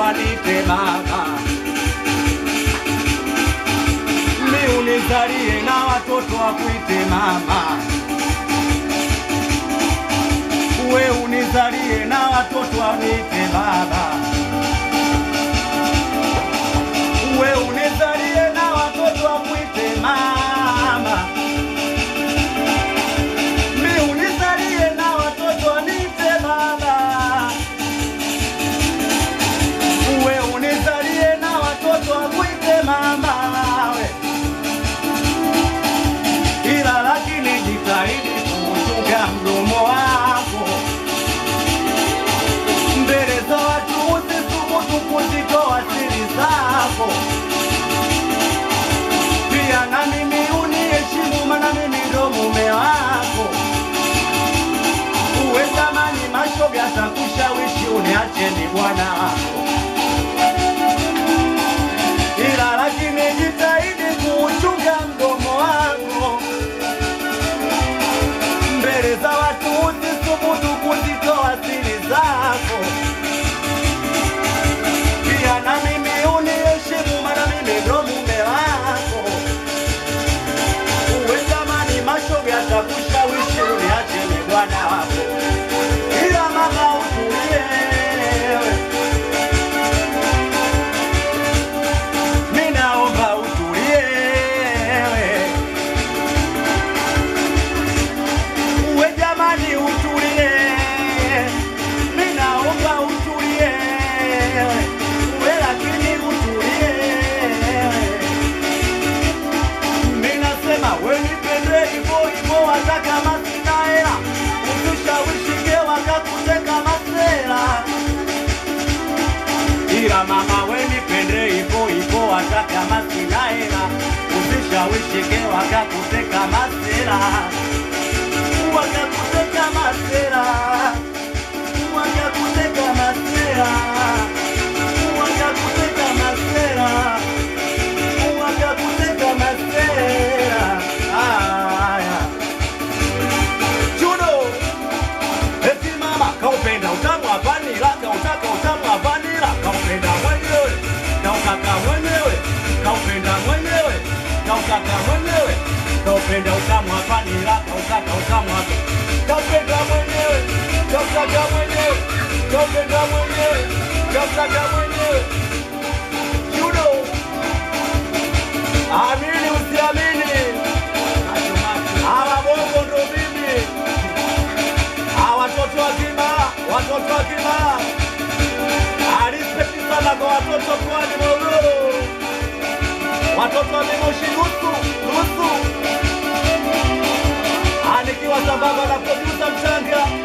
wanite mama, mi unizalie na watoto wakuite mama, we unizalie na watoto wanite baba, we unizalie na watoto wakuite mama, mi unizalie na watoto wanite baba, we unizalie na watoto wakuite mama, ila lakini jitahidi kuchunga mdomo wako mbele za watu, usithubutu kuzitoa siri zako. Pia na mimi uniheshimu, maana mimi ndo mume wako. Uwe zamani mashoga atakushawishi uniache ni bwana wako, ila lakini jitahidi kuchunga mdomo wako mbele za watu, usithubutu kuzitoa siri zako. Pia na mimi uniheshimu, maana mimi ndo mume wako. Uwe zamani mashoga atakushawishi uniache ni bwana wako, ila mama utulie, mimi naomba utulie. Uwe jamani utulie, mimi naomba utulie, uwe lakini utulie. Mimi nasema we nipende hivyo hivyo, hata kama sina hela, utushawishike wakakuteka masela. Ila mama we nipende hivyo hivyo, hata kama sina hela, utushawishike wakakuteka masela, wakakuteka masela, wakakuteka masela, wakakuteka masela, wakakuteka masela. Aya Judo, eti mama kaupenda utamu wa vanila, kautaka utamu wa vanila, kaupenda mwenyewe, kautaka mwenyewe, kaupenda mwenyewe, kautaka mwenyewe, kaupenda utamu wa vanila, kautaka utamu wa, kaupenda mwenyewe, kautaka mwenyewe, kaupenda mwenyewe, kautaka mwenyewe. Judo, amini usiamini, hawa bongo ndo mimi, hawa watoto wazima, watoto wazima. Respect sana kwa watoto kwa Morogoro, watoto wa Moshi nusu, nikiwa sambamba na producer Mchanga.